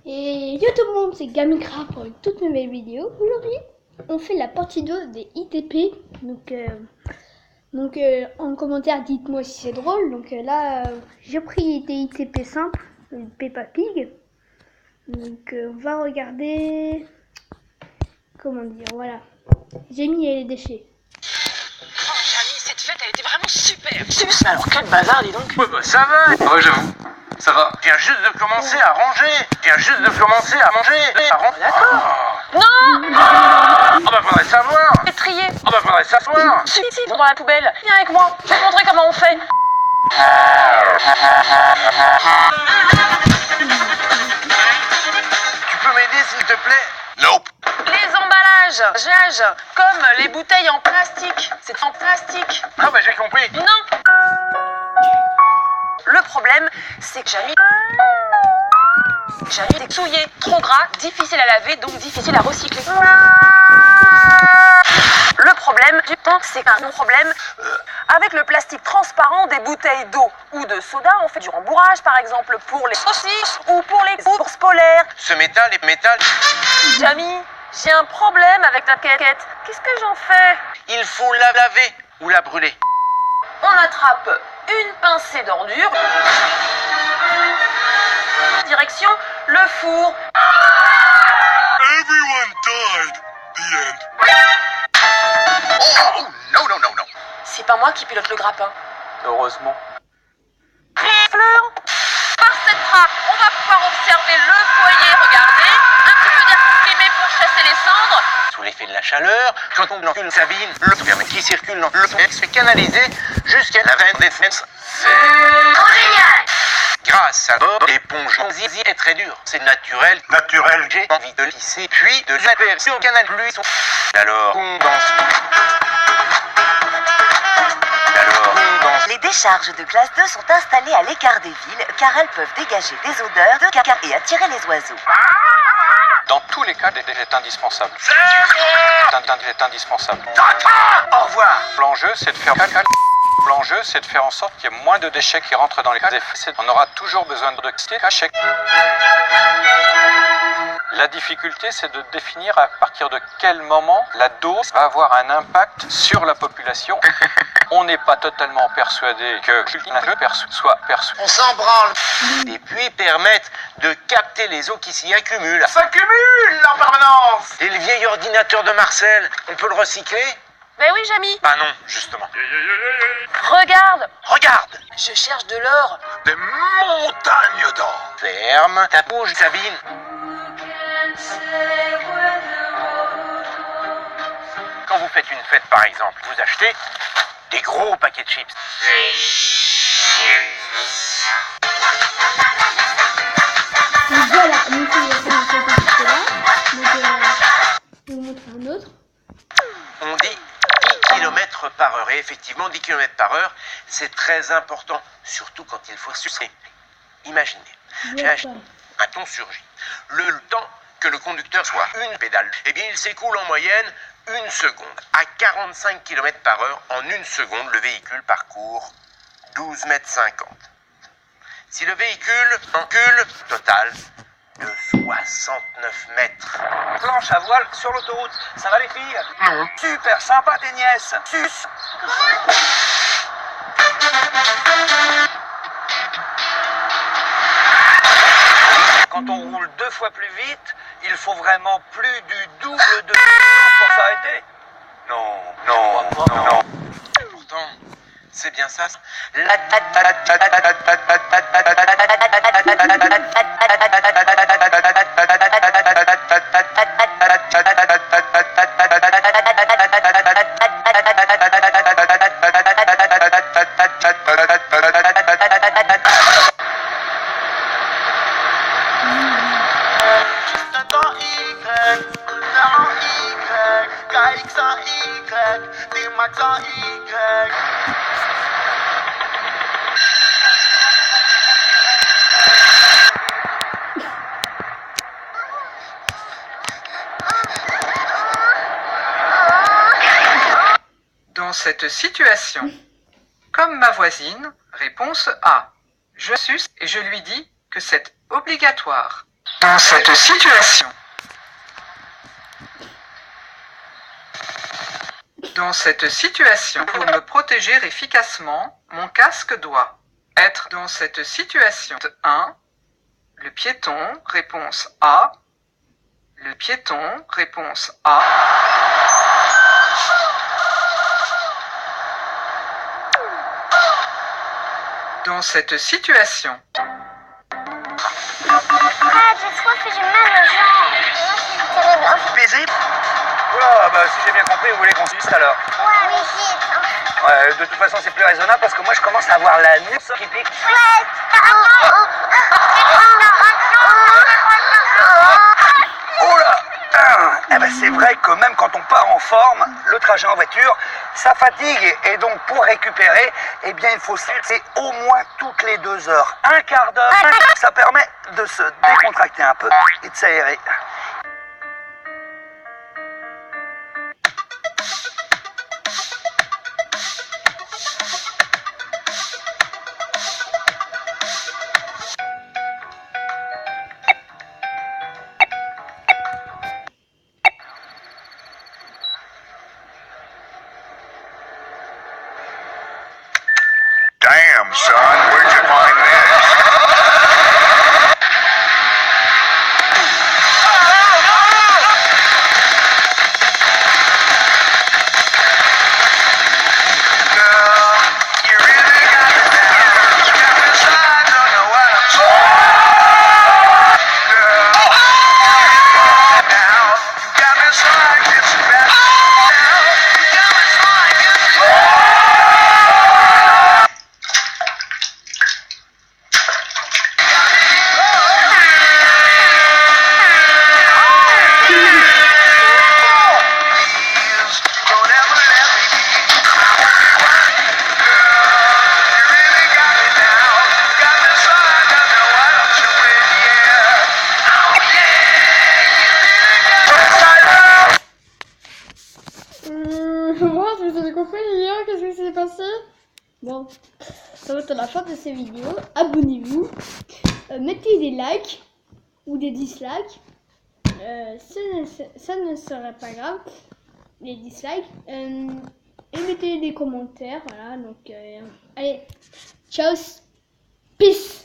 Et yo tout le monde, c'est Gamicraft pour une toute nouvelle vidéo. Aujourd'hui, on fait la partie 2 des ITP. En commentaire, dites-moi si c'est drôle. J'ai pris des ITP simples, Peppa Pig. On va regarder. Comment dire, voilà. J'ai mis les déchets. Oh, Jamy, cette fête, elle était vraiment super. Mais alors, quel bazar, dis donc. Ouais, bah ça va. Ouais, j'avoue. Ça va. Je viens juste de commencer à ranger. Je viens juste de commencer à manger. D'accord. Non. Oh bah faudrait savoir. C'est trié. Oh bah faudrait savoir. Si, dans la poubelle. Viens avec moi. Je vais te montrer comment on fait. Tu peux m'aider s'il te plaît? Nope. Les emballages, comme les bouteilles en plastique. C'est en plastique. Ah bah j'ai compris. Non. Le problème, c'est que Jamy est souillé, trop gras, difficile à laver, donc difficile à recycler. Le problème du temps, c'est qu'un problème avec le plastique transparent des bouteilles d'eau ou de soda, on fait du rembourrage par exemple pour les saucisses ou pour les ours polaires. Ce métal est métal. Jamy, j'ai un problème avec ta casquette. Qu'est-ce que j'en fais? Il faut la laver ou la brûler. On attrape une pincée d'ordures. Direction le four. Everyone died. The end. Oh non non non non. C'est pas moi qui pilote le grappin. Heureusement. Fleur, par cette trappe, on va pouvoir observer le foyer. Regardez, un petit peu d'air comprimé pour chasser les cendres. Sous l'effet de la chaleur, quand on encule Sabine, le sperme qui circule dans le sang se fait canaliser jusqu'à la veine des fesses. C'est trop génial. Grâce à l'éponge Zizi est très dur. C'est naturel. Naturel. J'ai envie de lisser, puis de l'appeler sur le canal plus. Alors, on danse. Les décharges de classe 2 sont installées à l'écart des villes car elles peuvent dégager des odeurs de caca et attirer les oiseaux. Dans tous les cas, les déchets est indispensable. C'est indispensable. Au revoir. L'enjeu, c'est de faire L'enjeu, c'est de faire en sorte qu'il y ait moins de déchets qui rentrent dans les effets. On aura toujours besoin de cachets. La difficulté, c'est de définir à partir de quel moment la dose va avoir un impact sur la population. On n'est pas totalement persuadé que soit perçu. On s'en branle. Et puis permettent de capter les eaux qui s'y accumulent. S'accumulent en permanence. Et le vieil ordinateur de Marcel, on peut le recycler? Ben oui, Jamy. Bah non, justement. Regarde, Regarde. je cherche de l'or. Des montagnes d'or. Ferme ta bouche, Sabine. Quand vous faites une fête, par exemple, vous achetez des gros paquets de chips. Donc voilà, nous faisons cette partie-là. Je vais vous montrer un autre. On dit 10 km par heure. Et effectivement, 10 km par heure, c'est très important. Surtout quand il faut sucer. Imaginez, j'ai acheté un ton surgit. Le temps que le conducteur soit une pédale, eh bien, il s'écoule en moyenne 1 seconde. À 45 km par heure, en 1 seconde, le véhicule parcourt 12,50 mètres. Si le véhicule encule total de 69 mètres. Planche à voile sur l'autoroute. Ça va les filles? Non. Super sympa tes nièces. Sus. Quand on roule 2 fois plus vite, il faut vraiment plus du double de pour s'arrêter. Non, non, non. Pourtant, c'est bien ça. Dans cette situation, comme ma voisine, réponse A. Je suce et je lui dis que c'est obligatoire. Dans cette situation. Dans cette situation, pour me protéger efficacement, mon casque doit être dans cette situation. 1. Le piéton, réponse A. Le piéton, réponse A. Dans cette situation. Ah, j'ai soif et j'ai mal aux jambes. C'est terrible. Baiser. Oula, bah si j'ai bien compris, vous voulez qu'on se visse alors? Ouais, oui, vite. Ouais, de toute façon, c'est plus raisonnable parce que moi, je commence à avoir la nuque qui pique. Oh là! Eh ben, c'est vrai que même quand on part en forme, le trajet en voiture, ça fatigue. Et donc, pour récupérer, eh bien, il faut c'est au moins toutes les 2 heures. Un quart d'heure, ça permet de se décontracter un peu et de s'aérer. Damn, son, where'd you find this? Girl, you really got me down. You got me so I don't know what I'm saying. Girl, you now. You got me so I get you back down. You got me so I get you back. Don't ever let me be. Girl, you really got me down. You got me so I don't know what I'm doing, yeah. Oh yeah, you really got me. Moi, je vous ai compris, hier, qu'est-ce qui s'est passé? Bon, ça va être la fin de ces vidéos. Abonnez-vous, mettez des likes ou des dislikes. Ça ne serait pas grave, les dislikes. Et mettez des commentaires, voilà. Donc, allez, ciao, peace.